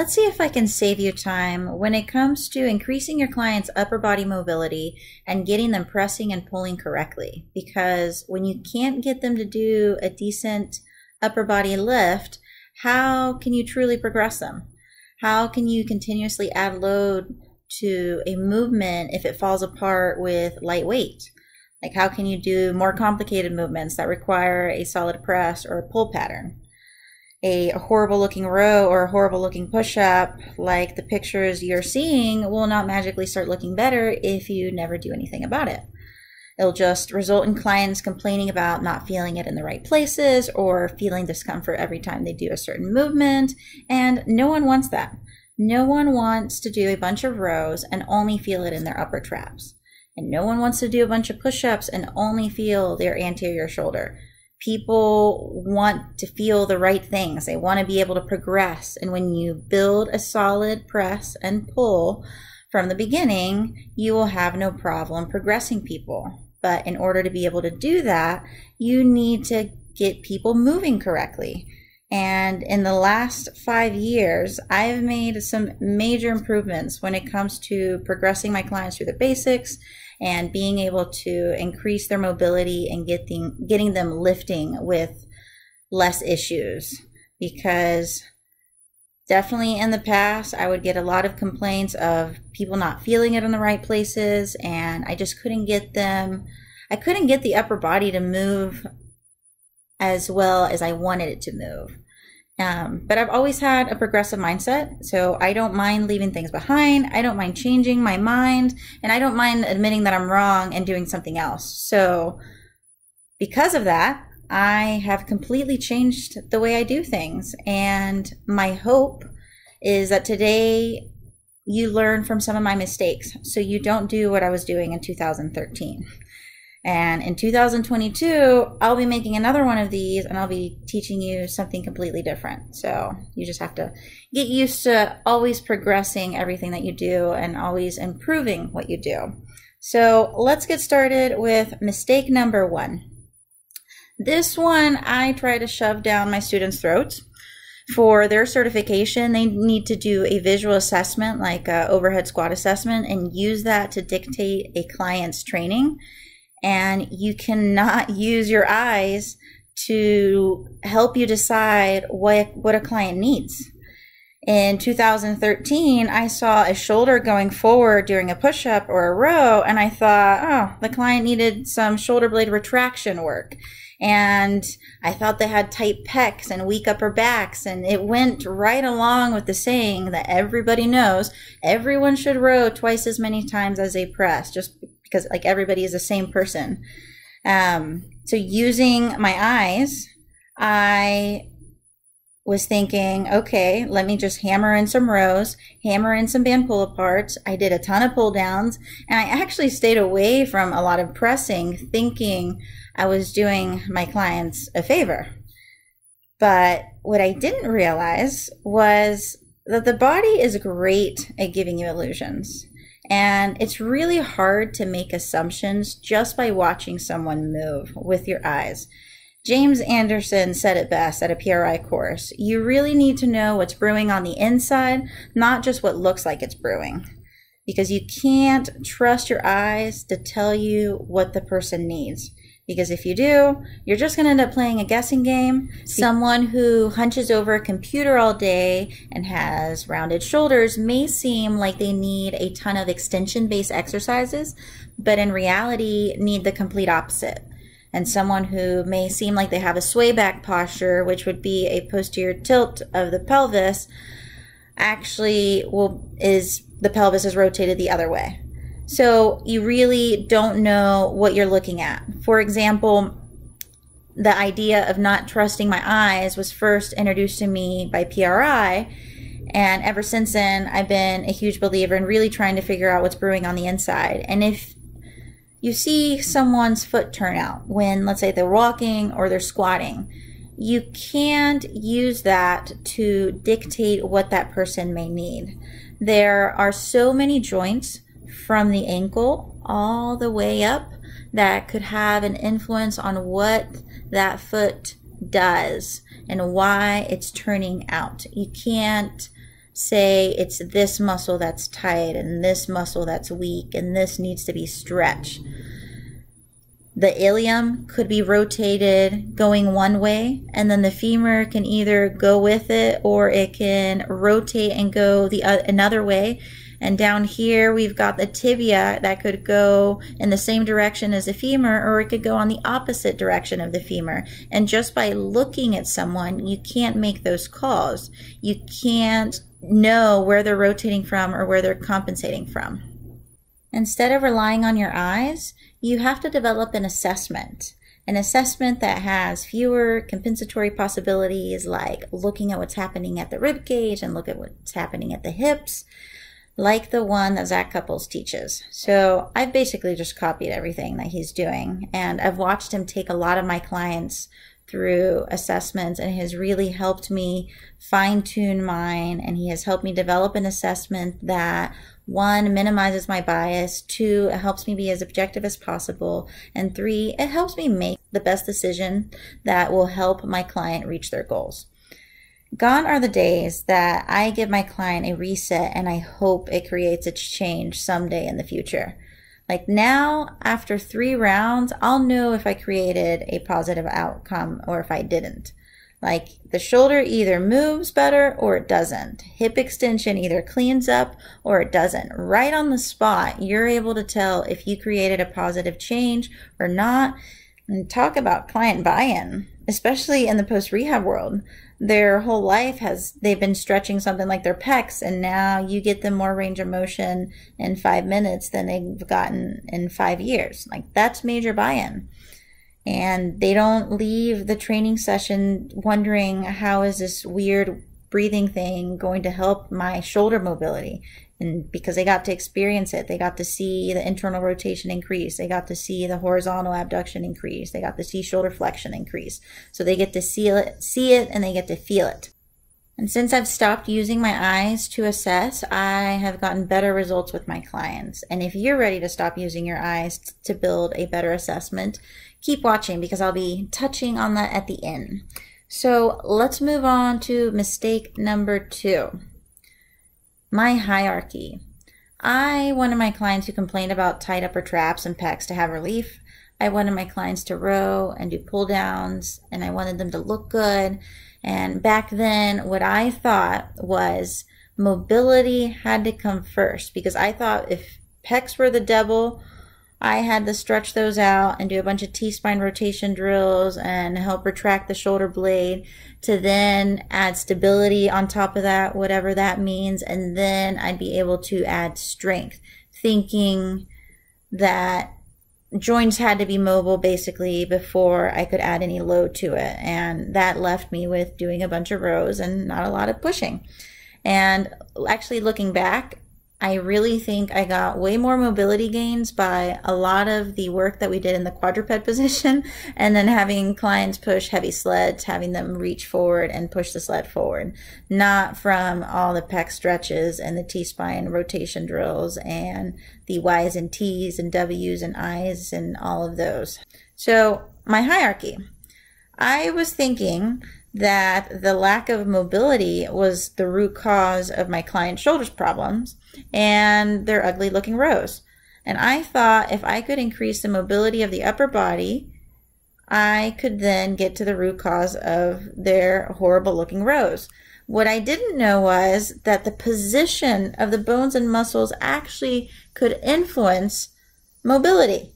let's see if I can save you time when it comes to increasing your client's upper body mobility and getting them pressing and pulling correctly. Because when you can't get them to do a decent upper body lift, how can you truly progress them? How can you continuously add load to a movement if it falls apart with light weight? Like, how can you do more complicated movements that require a solid press or a pull pattern? A horrible looking row or a horrible looking push-up, like the pictures you're seeing, will not magically start looking better if you never do anything about it. It'll just result in clients complaining about not feeling it in the right places or feeling discomfort every time they do a certain movement, and no one wants that. No one wants to do a bunch of rows and only feel it in their upper traps. And no one wants to do a bunch of push-ups and only feel their anterior shoulder. People want to feel the right things. They want to be able to progress. And when you build a solid press and pull from the beginning, you will have no problem progressing people. But in order to be able to do that, you need to get people moving correctly. And in the last 5 years, I've made some major improvements when it comes to progressing my clients through the basics and being able to increase their mobility and getting them lifting with less issues. Because definitely in the past, I would get a lot of complaints of people not feeling it in the right places, and I just couldn't get them. I couldn't get the upper body to move as well as I wanted it to move. But I've always had a progressive mindset, so I don't mind leaving things behind. I don't mind changing my mind, and I don't mind admitting that I'm wrong and doing something else. So because of that, I have completely changed the way I do things. And my hope is that today you learn from some of my mistakes so you don't do what I was doing in 2013. And in 2022, I'll be making another one of these, and I'll be teaching you something completely different. So you just have to get used to always progressing everything that you do and always improving what you do. So let's get started with mistake number 1. This one I try to shove down my students' throats. For their certification, they need to do a visual assessment, like an overhead squat assessment, and use that to dictate a client's training. And you cannot use your eyes to help you decide what a client needs. In 2013, I saw a shoulder going forward during a push-up or a row, and I thought, oh, the client needed some shoulder blade retraction work. And I thought they had tight pecs and weak upper backs, and it went right along with the saying that everybody knows everyone should row twice as many times as they press, just because like everybody is the same person. So using my eyes, I was thinking, okay, let me just hammer in some rows, hammer in some band pull aparts. I did a ton of pull downs, and I actually stayed away from a lot of pressing, thinking I was doing my clients a favor. But what I didn't realize was that the body is great at giving you illusions. And it's really hard to make assumptions just by watching someone move with your eyes. James Anderson said it best at a PRI course. You really need to know what's brewing on the inside, not just what looks like it's brewing. Because you can't trust your eyes to tell you what the person needs. Because if you do, you're just going to end up playing a guessing game. Someone who hunches over a computer all day and has rounded shoulders may seem like they need a ton of extension-based exercises, but in reality need the complete opposite. And someone who may seem like they have a sway back posture, which would be a posterior tilt of the pelvis, actually the pelvis is rotated the other way. So you really don't know what you're looking at. For example, the idea of not trusting my eyes was first introduced to me by PRI, and ever since then I've been a huge believer in really trying to figure out what's brewing on the inside. And if you see someone's foot turn out when, let's say, they're walking or they're squatting, you can't use that to dictate what that person may need. There are so many joints from the ankle all the way up that could have an influence on what that foot does and why it's turning out. You can't say it's this muscle that's tight and this muscle that's weak and this needs to be stretched. The ilium could be rotated going one way, and then the femur can either go with it or it can rotate and go another way. And down here we've got the tibia that could go in the same direction as the femur, or it could go on the opposite direction of the femur. And just by looking at someone, you can't make those calls. You can't know where they're rotating from or where they're compensating from. Instead of relying on your eyes, you have to develop an assessment that has fewer compensatory possibilities, like looking at what's happening at the rib cage and look at what's happening at the hips, like the one that Zach Couples teaches. So I've basically just copied everything that he's doing, and I've watched him take a lot of my clients through assessments, and has really helped me fine-tune mine, and he has helped me develop an assessment that, one, minimizes my bias, two, it helps me be as objective as possible, and three, it helps me make the best decision that will help my client reach their goals. Gone are the days that I give my client a reset and I hope it creates a change someday in the future. Like now, after 3 rounds, I'll know if I created a positive outcome or if I didn't. Like the shoulder either moves better or it doesn't. Hip extension either cleans up or it doesn't. Right on the spot, you're able to tell if you created a positive change or not. And talk about client buy-in, especially in the post-rehab world. Their whole life they've been stretching something like their pecs, and now you get them more range of motion in 5 minutes than they've gotten in 5 years. Like that's major buy-in. And they don't leave the training session wondering, how is this weird breathing thing going to help my shoulder mobility? And because they got to experience it, they got to see the internal rotation increase. They got to see the horizontal abduction increase. They got to see shoulder flexion increase. So they get to see it, and they get to feel it. And since I've stopped using my eyes to assess, I have gotten better results with my clients. And if you're ready to stop using your eyes to build a better assessment, keep watching, because I'll be touching on that at the end. So let's move on to mistake number 2. My hierarchy. I wanted my clients who complained about tight upper traps and pecs to have relief. I wanted my clients to row and do pull downs, and I wanted them to look good. And back then, what I thought was mobility had to come first, because I thought if pecs were the devil, I had to stretch those out and do a bunch of T-spine rotation drills and help retract the shoulder blade to then add stability on top of that, whatever that means. And then I'd be able to add strength, thinking that joints had to be mobile basically before I could add any load to it. And that left me with doing a bunch of rows and not a lot of pushing. And actually looking back, I really think I got way more mobility gains by a lot of the work that we did in the quadruped position, and then having clients push heavy sleds, having them reach forward and push the sled forward, not from all the pec stretches and the T-spine rotation drills and the Y's and T's and W's and I's and all of those. So my hierarchy. I was thinking that the lack of mobility was the root cause of my client's shoulders problems and their ugly looking rows. And I thought if I could increase the mobility of the upper body, I could then get to the root cause of their horrible looking rows. What I didn't know was that the position of the bones and muscles actually could influence mobility,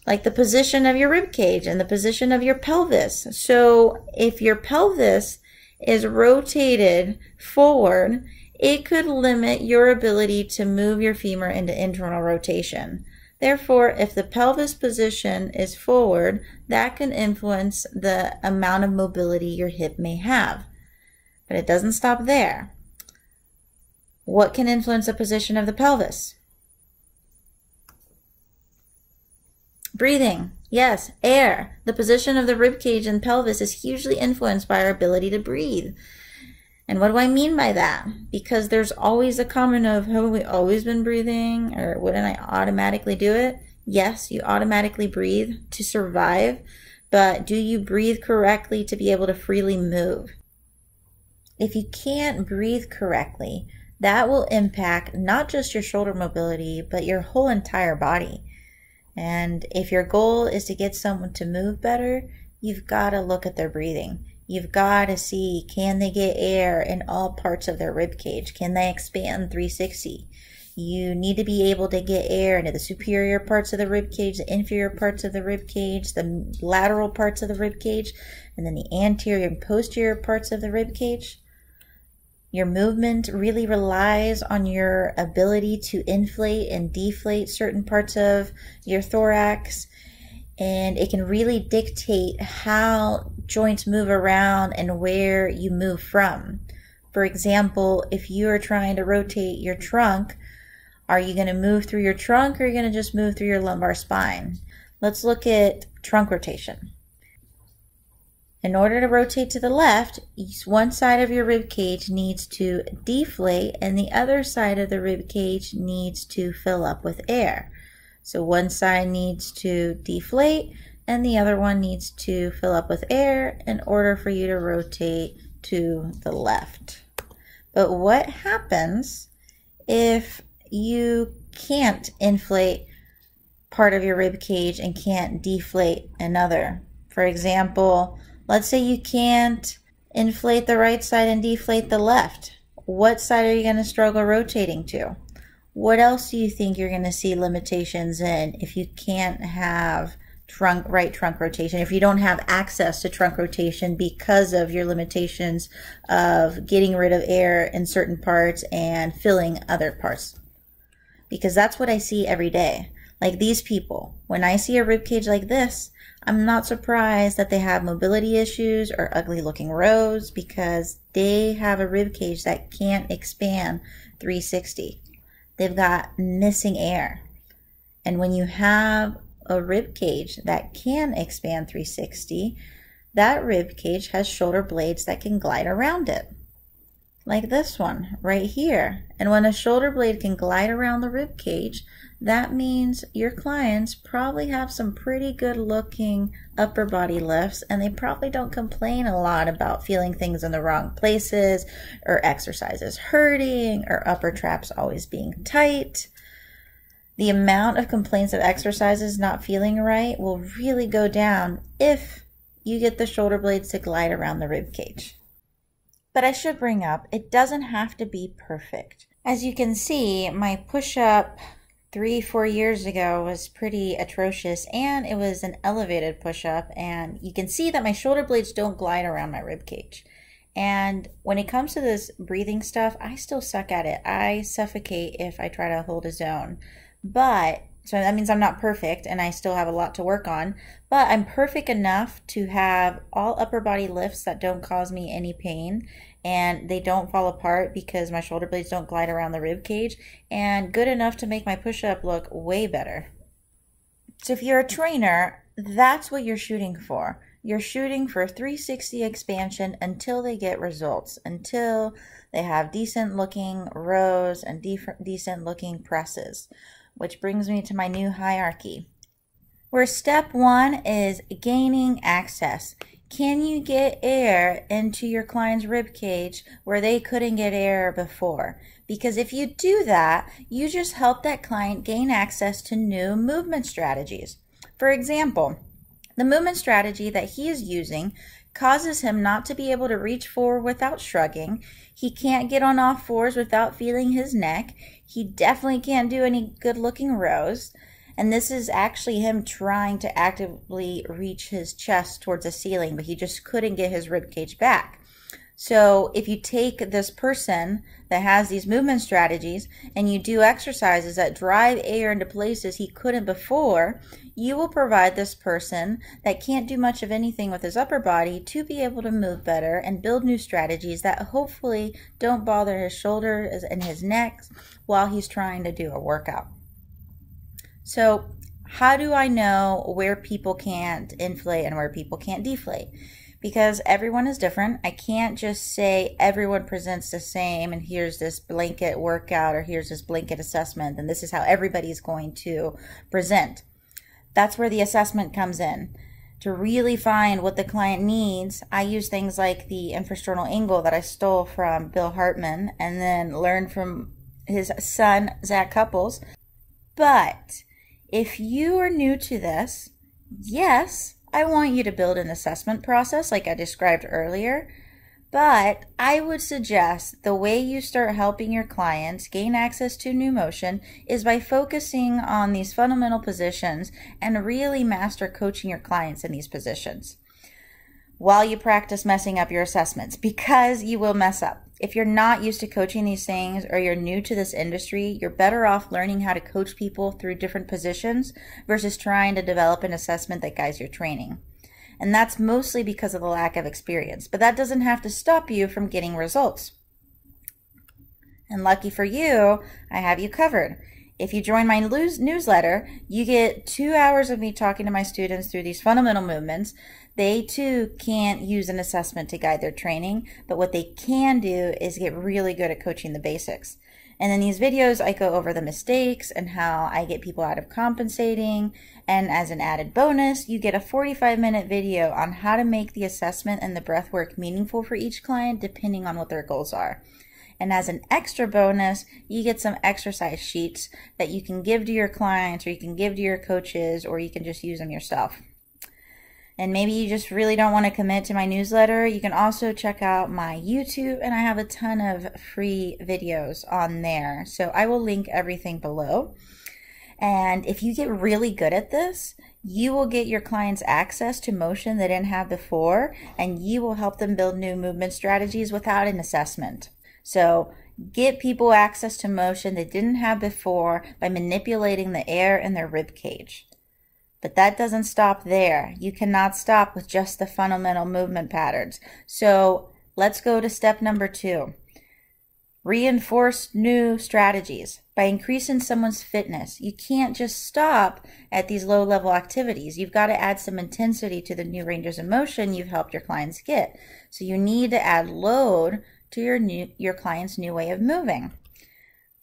like the position of your rib cage and the position of your pelvis. So if your pelvis is rotated forward, it could limit your ability to move your femur into internal rotation. Therefore, if the pelvis position is forward, that can influence the amount of mobility your hip may have. But it doesn't stop there. What can influence the position of the pelvis? Breathing. Yes, air. The position of the rib cage and pelvis is hugely influenced by our ability to breathe. And what do I mean by that? Because there's always a comment of, have we always been breathing? Or wouldn't I automatically do it? Yes, you automatically breathe to survive, but do you breathe correctly to be able to freely move? If you can't breathe correctly, that will impact not just your shoulder mobility, but your whole entire body. And if your goal is to get someone to move better, you've got to look at their breathing. You've got to see, can they get air in all parts of their rib cage? Can they expand 360? You need to be able to get air into the superior parts of the rib cage, the inferior parts of the rib cage, the lateral parts of the rib cage, and then the anterior and posterior parts of the rib cage. Your movement really relies on your ability to inflate and deflate certain parts of your thorax, and it can really dictate how joints move around and where you move from. For example, if you are trying to rotate your trunk, are you going to move through your trunk or are you going to just move through your lumbar spine? Let's look at trunk rotation. In order to rotate to the left, one side of your rib cage needs to deflate and the other side of the rib cage needs to fill up with air. So one side needs to deflate and the other one needs to fill up with air in order for you to rotate to the left. But what happens if you can't inflate part of your rib cage and can't deflate another? For example, let's say you can't inflate the right side and deflate the left. What side are you going to struggle rotating to? What else do you think you're going to see limitations in if you can't have right trunk rotation, if you don't have access to trunk rotation because of your limitations of getting rid of air in certain parts and filling other parts? Because that's what I see every day. Like these people, when I see a rib cage like this, I'm not surprised that they have mobility issues or ugly looking rows because they have a rib cage that can't expand 360. They've got missing air. And when you have a rib cage that can expand 360, that rib cage has shoulder blades that can glide around it. Like this one right here. And when a shoulder blade can glide around the rib cage, that means your clients probably have some pretty good looking upper body lifts and they probably don't complain a lot about feeling things in the wrong places or exercises hurting or upper traps always being tight. The amount of complaints of exercises not feeling right will really go down if you get the shoulder blades to glide around the rib cage. But I should bring up, it doesn't have to be perfect. As you can see, my push-up 3-4 years ago was pretty atrocious, and it was an elevated push-up, and you can see that my shoulder blades don't glide around my rib cage. And when it comes to this breathing stuff, I still suck at it. I suffocate if I try to hold a zone. So that means I'm not perfect and I still have a lot to work on, but I'm perfect enough to have all upper body lifts that don't cause me any pain and they don't fall apart because my shoulder blades don't glide around the rib cage, and good enough to make my push-up look way better. So if you're a trainer, that's what you're shooting for. You're shooting for 360 expansion until they get results, until they have decent looking rows and decent looking presses. Which brings me to my new hierarchy, where step 1 is gaining access. Can you get air into your client's rib cage where they couldn't get air before? Because if you do that, you just help that client gain access to new movement strategies. For example, the movement strategy that he is using causes him not to be able to reach forward without shrugging. He can't get on all fours without feeling his neck. He definitely can't do any good looking rows. And this is actually him trying to actively reach his chest towards the ceiling, but he just couldn't get his rib cage back. So if you take this person that has these movement strategies and you do exercises that drive air into places he couldn't before, you will provide this person that can't do much of anything with his upper body to be able to move better and build new strategies that hopefully don't bother his shoulders and his neck while he's trying to do a workout. So how do I know where people can't inflate and where people can't deflate? Because everyone is different. I can't just say everyone presents the same and here's this blanket workout or here's this blanket assessment and this is how everybody's going to present. That's where the assessment comes in. to really find what the client needs, I use things like the infrasternal angle that I stole from Bill Hartman and then learned from his son, Zach Couples. But if you are new to this, yes, I want you to build an assessment process like I described earlier. But I would suggest the way you start helping your clients gain access to new motion is by focusing on these fundamental positions and really master coaching your clients in these positions while you practice messing up your assessments, because you will mess up. If you're not used to coaching these things or you're new to this industry, you're better off learning how to coach people through different positions versus trying to develop an assessment that guides your training. And that's mostly because of the lack of experience. But that doesn't have to stop you from getting results. And lucky for you, I have you covered. If you join my newsletter, you get 2 hours of me talking to my students through these fundamental movements. They too can't use an assessment to guide their training, but what they can do is get really good at coaching the basics. And in these videos, I go over the mistakes and how I get people out of compensating. And as an added bonus, you get a 45-minute video on how to make the assessment and the breath work meaningful for each client depending on what their goals are. And as an extra bonus, you get some exercise sheets that you can give to your clients or you can give to your coaches or you can just use them yourself. And maybe you just really don't want to commit to my newsletter, you can also check out my YouTube, and I have a ton of free videos on there. So I will link everything below. And if you get really good at this, you will get your clients access to motion they didn't have before, and you will help them build new movement strategies without an assessment. So get people access to motion they didn't have before by manipulating the air in their rib cage. But that doesn't stop there. You cannot stop with just the fundamental movement patterns. So let's go to step number 2. Reinforce new strategies. By increasing someone's fitness, you can't just stop at these low-level activities. You've got to add some intensity to the new ranges of motion you've helped your clients get. So you need to add load to your client's new way of moving.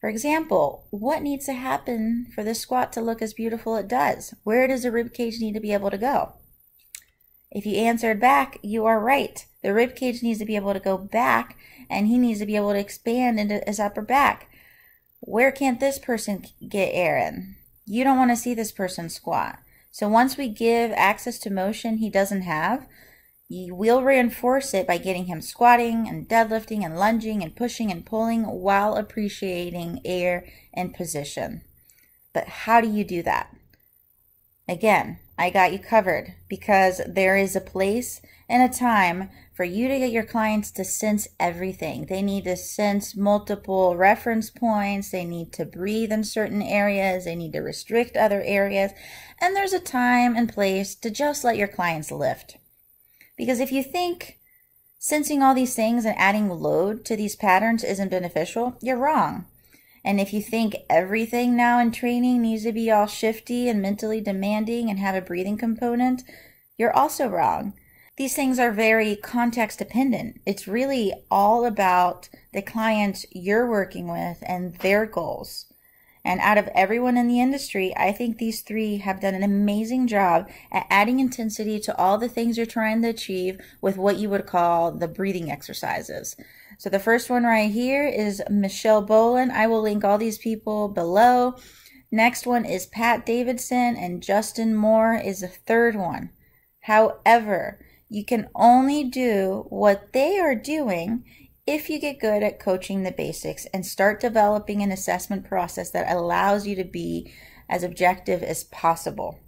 For example, what needs to happen for this squat to look as beautiful as it does? Where does the rib cage need to be able to go? If you answered back, you are right. The rib cage needs to be able to go back, and he needs to be able to expand into his upper back. Where can't this person get air in? You don't want to see this person squat. So once we give access to motion he doesn't have, you will reinforce it by getting him squatting and deadlifting and lunging and pushing and pulling while appreciating air and position. But how do you do that? Again, I got you covered, because there is a place and a time for you to get your clients to sense everything. They need to sense multiple reference points. They need to breathe in certain areas. They need to restrict other areas. And there's a time and place to just let your clients lift. Because if you think sensing all these things and adding load to these patterns isn't beneficial, you're wrong. And if you think everything now in training needs to be all shifty and mentally demanding and have a breathing component, you're also wrong. These things are very context dependent. It's really all about the clients you're working with and their goals. And out of everyone in the industry, I think these 3 have done an amazing job at adding intensity to all the things you're trying to achieve with what you would call the breathing exercises. So the first one right here is Michelle Bolin. I will link all these people below. Next one is Pat Davidson, and Justin Moore is the third one. However, you can only do what they are doing if you get good at coaching the basics and start developing an assessment process that allows you to be as objective as possible.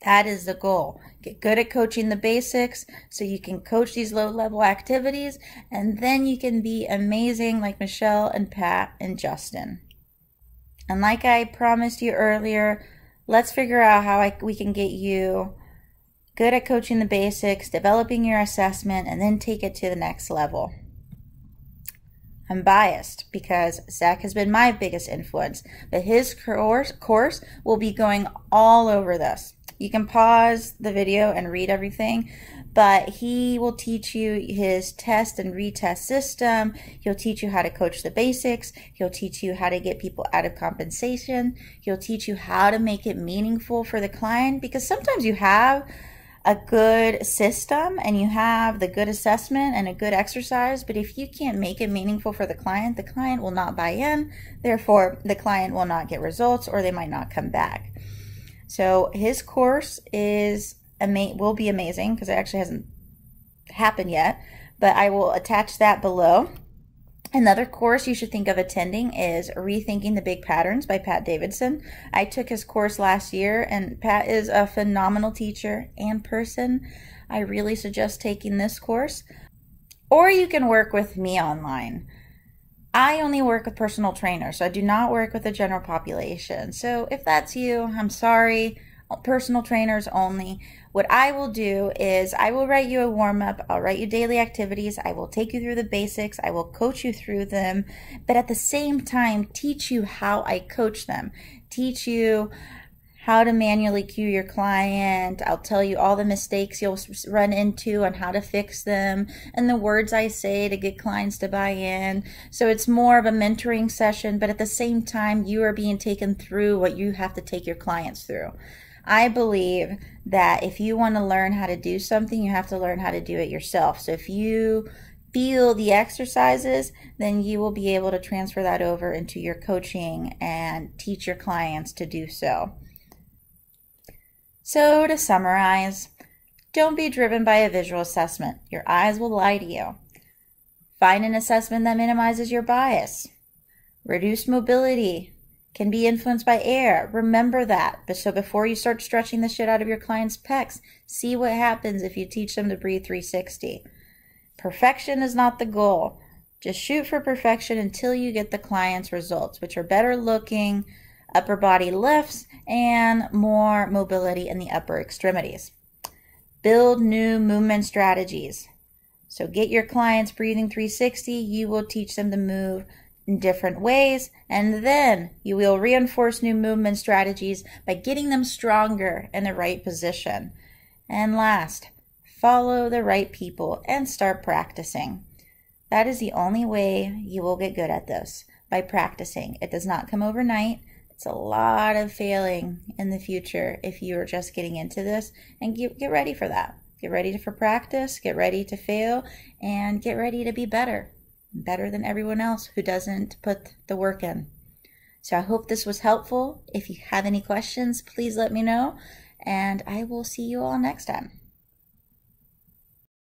That is the goal. Get good at coaching the basics so you can coach these low-level activities, and then you can be amazing like Michelle and Pat and Justin. And like I promised you earlier, let's figure out how we can get you good at coaching the basics, developing your assessment, and then take it to the next level. I'm biased because Zach has been my biggest influence, but his course will be going all over this. You can pause the video and read everything, but he will teach you his test and retest system. He'll teach you how to coach the basics. He'll teach you how to get people out of compensation. He'll teach you how to make it meaningful for the client, because sometimes you have a good system and you have the good assessment and a good exercise, but if you can't make it meaningful for the client will not buy in. Therefore, the client will not get results, or they might not come back. So his course will be amazing, because it actually hasn't happened yet, but I will attach that below. Another course you should think of attending is Rethinking the Big Patterns by Pat Davidson. I took his course last year, and Pat is a phenomenal teacher and person. I really suggest taking this course. Or you can work with me online. I only work with personal trainers, so I do not work with the general population. So if that's you, I'm sorry. Personal trainers only. What I will do is I will write you a warm-up. I'll write you daily activities. I will take you through the basics. I will coach you through them, but at the same time, teach you how I coach them. Teach you how to manually cue your client. I'll tell you all the mistakes you'll run into and how to fix them, and the words I say to get clients to buy in. So it's more of a mentoring session, but at the same time, you are being taken through what you have to take your clients through. I believe that if you want to learn how to do something, you have to learn how to do it yourself. So if you feel the exercises, then you will be able to transfer that over into your coaching and teach your clients to do so. So to summarize, don't be driven by a visual assessment. Your eyes will lie to you. Find an assessment that minimizes your bias. Reduced mobility can be influenced by air. Remember that. But so before you start stretching the shit out of your clients' pecs, see what happens if you teach them to breathe 360. Perfection is not the goal. Just shoot for perfection until you get the client's results, which are better looking, upper body lifts, and more mobility in the upper extremities. Build new movement strategies. So get your clients breathing 360. You will teach them to move in different ways, and then you will reinforce new movement strategies by getting them stronger in the right position. And last, follow the right people and start practicing. That is the only way you will get good at this, by practicing. It does not come overnight. It's a lot of failing in the future if you are just getting into this, and get ready for that. Get ready for practice, get ready to fail, and get ready to be better than everyone else who doesn't put the work in. So I hope this was helpful. If you have any questions, please let me know, and I will see you all next time.